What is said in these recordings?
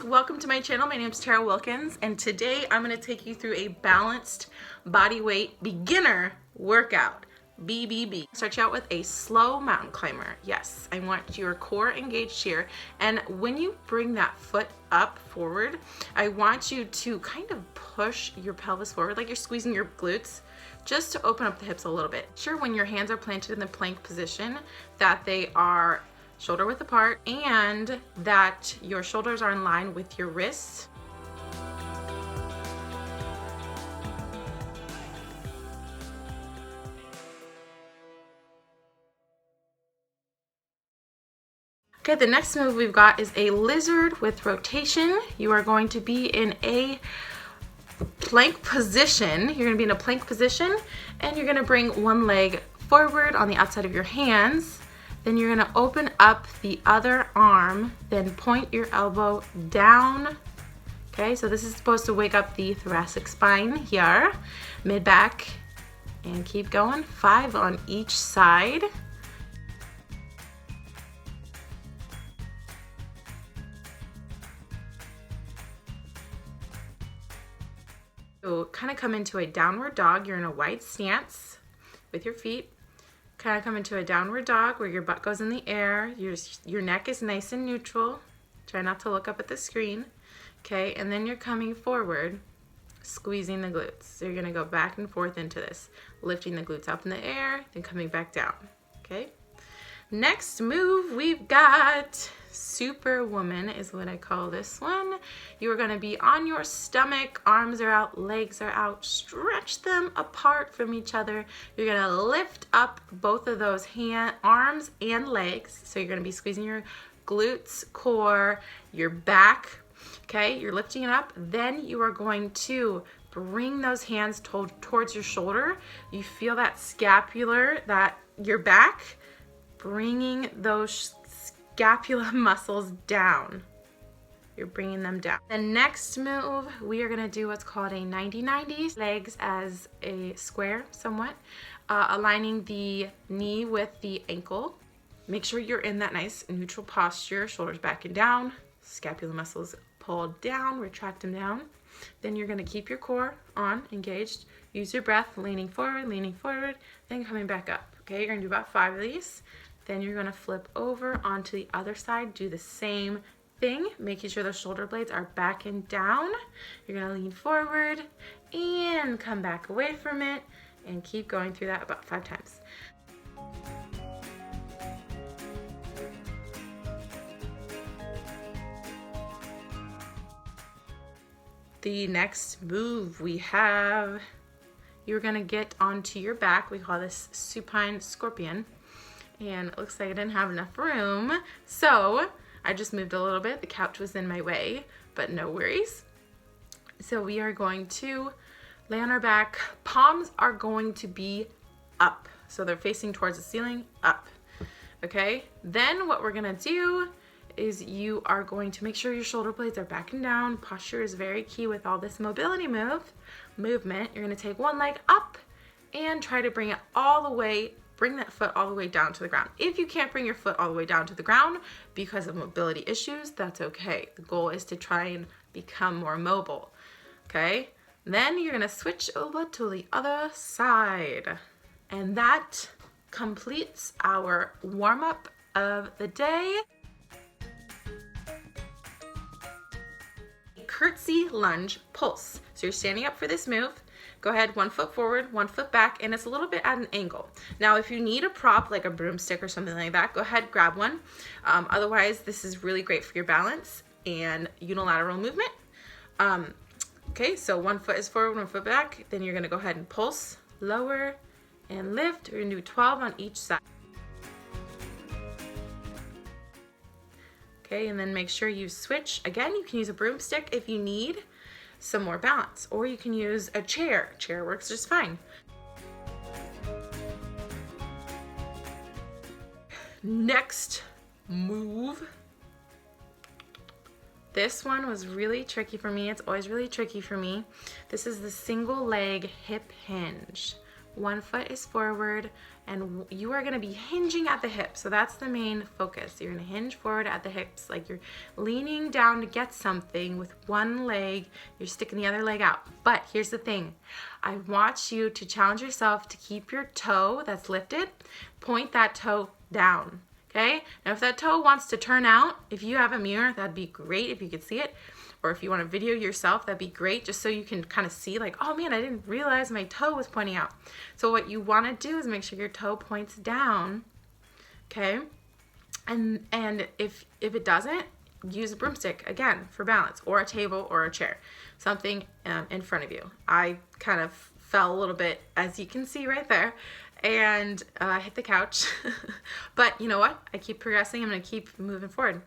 welcome to my channel. My name is Tara Wilkins, and today I'm going to take you through a balanced body weight beginner workout, BBB. Start you out with a slow mountain climber. Yes, I want your core engaged here, and when you bring that foot up forward, I want you to kind of push your pelvis forward like you're squeezing your glutes, just to open up the hips a little bit. Sure, when your hands are planted in the plank position, that they are shoulder width apart and that your shoulders are in line with your wrists. Okay, the next move we've got is a lizard with rotation. You are going to be in a plank position. You're gonna be in a plank position and you're gonna bring one leg forward on the outside of your hands. Then you're gonna open up the other arm, then point your elbow down. Okay, so this is supposed to wake up the thoracic spine here, mid-back, and keep going. 5 on each side. So kind of come into a downward dog. You're in a wide stance with your feet. Kind of come into a downward dog where your butt goes in the air. Your neck is nice and neutral. Try not to look up at the screen. Okay, and then you're coming forward, squeezing the glutes. So you're gonna go back and forth into this, lifting the glutes up in the air, then coming back down. Okay. Next move we've got Superwoman is what I call this one. You are going to be on your stomach, arms are out, legs are out, stretch them apart from each other. You're going to lift up both of those arms and legs. So you're going to be squeezing your glutes, core, your back. Okay, you're lifting it up. Then you are going to bring those hands towards your shoulder. You feel that scapular, your back, bringing those scapula muscles down. You're bringing them down. The next move, we are gonna do what's called a 90-90, legs as a square somewhat, aligning the knee with the ankle. Make sure you're in that nice neutral posture, shoulders back and down, scapula muscles pulled down, retract them down. Then you're gonna keep your core on, engaged. Use your breath, leaning forward, then coming back up. Okay, you're gonna do about 5 of these. Then you're gonna flip over onto the other side, do the same thing, making sure the shoulder blades are back and down. You're gonna lean forward and come back away from it and keep going through that about 5 times. The next move we have, you're gonna get onto your back. We call this supine scorpion. And it looks like I didn't have enough room, so I just moved a little bit. The couch was in my way, but no worries. So we are going to lay on our back. Palms are going to be up, so they're facing towards the ceiling, up. Okay, then what we're gonna do is you are going to make sure your shoulder blades are back and down. Posture is very key with all this mobility movement. You're gonna take one leg up and try to bring it all the way, bring that foot all the way down to the ground. If you can't bring your foot all the way down to the ground because of mobility issues, that's okay. The goal is to try and become more mobile, okay? Then you're gonna switch over to the other side. And that completes our warm-up of the day. Curtsy lunge pulse. So you're standing up for this move. Go ahead, 1 foot forward, 1 foot back, and it's a little bit at an angle. Now, if you need a prop like a broomstick or something like that, go ahead, grab one. Otherwise, this is really great for your balance and unilateral movement. Okay, so 1 foot is forward, 1 foot back. Then you're gonna go ahead and pulse, lower, and lift. We're gonna do 12 on each side. Okay, and then make sure you switch. Again, you can use a broomstick if you need some more balance, or you can use a chair. Chair works just fine. Next move. This one was really tricky for me. It's always really tricky for me. This is the single leg hip hinge. one foot is forward, and you are gonna be hinging at the hip. So that's the main focus. You're gonna hinge forward at the hips, like you're leaning down to get something with one leg, you're sticking the other leg out. But here's the thing, I want you to challenge yourself to keep your toe that's lifted, point that toe down, okay? Now if that toe wants to turn out, if you have a mirror, that'd be great if you could see it. Or if you want to video yourself, that'd be great, just so you can kind of see like, oh man, I didn't realize my toe was pointing out. So what you want to do is make sure your toe points down, okay? And if it doesn't, use a broomstick again for balance, or a table or a chair, something in front of you. I kind of fell a little bit, as you can see right there, and I hit the couch. But you know what? I keep progressing. I'm going to keep moving forward.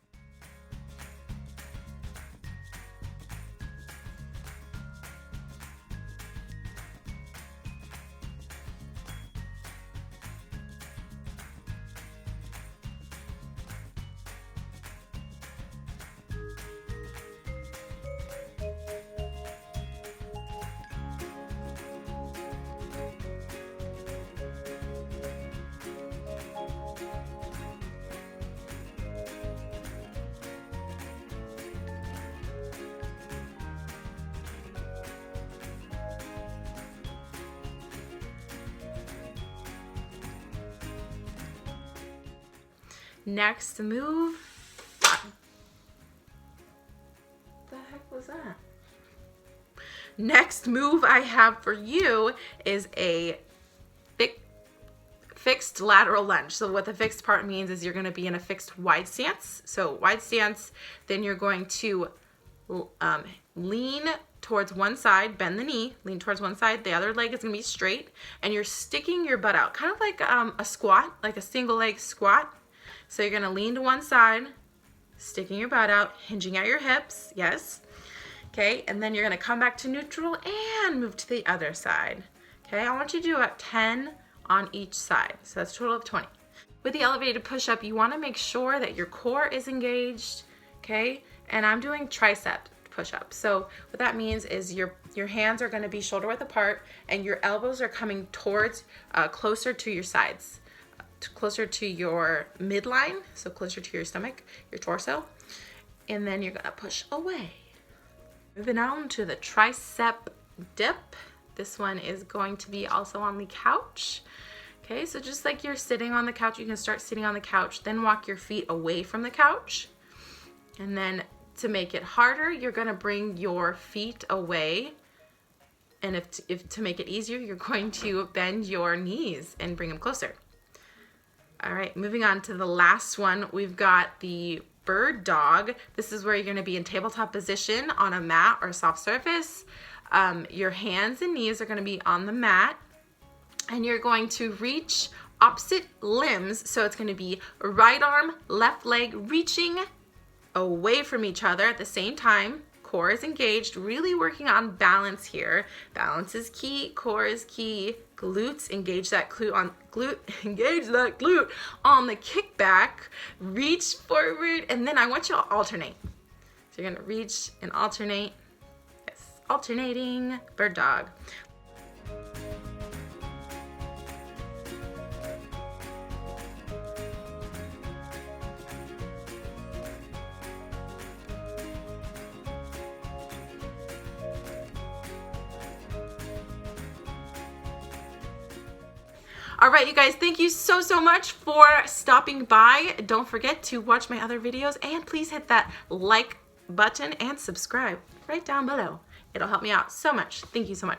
Next move, what the heck was that? Next move I have for you is a fixed lateral lunge. So what the fixed part means is you're going to be in a fixed wide stance. So wide stance, then you're going to lean towards one side, bend the knee, lean towards one side, the other leg is going to be straight, and you're sticking your butt out, kind of like a squat, like a single leg squat. So you're gonna lean to one side, sticking your butt out, hinging at your hips, yes. Okay, and then you're gonna come back to neutral and move to the other side. Okay, I want you to do about 10 on each side. So that's a total of 20. With the elevated push-up, you wanna make sure that your core is engaged, okay? And I'm doing tricep push-up. So what that means is your hands are gonna be shoulder width apart, and your elbows are coming towards, closer to your sides, closer to your midline, so closer to your stomach, your torso, and then you're gonna push away. Moving on to the tricep dip. This one is going to be also on the couch. Okay, so just like you're sitting on the couch, you can start sitting on the couch, then walk your feet away from the couch. And then to make it harder, you're gonna bring your feet away. And if to make it easier, you're going to bend your knees and bring them closer. All right, moving on to the last one, we've got the bird dog. This is where you're gonna be in tabletop position on a mat or a soft surface. Your hands and knees are gonna be on the mat, and you're going to reach opposite limbs. So it's gonna be right arm, left leg reaching away from each other at the same time. Core is engaged, really working on balance here. Balance is key, core is key. Glutes, engage that glute on the kickback. Reach forward, and then I want you to alternate. So you're gonna reach and alternate. Yes, alternating bird dog. All right, you guys, thank you so much for stopping by. Don't forget to watch my other videos, and please hit that like button and subscribe right down below. It'll help me out so much. Thank you so much.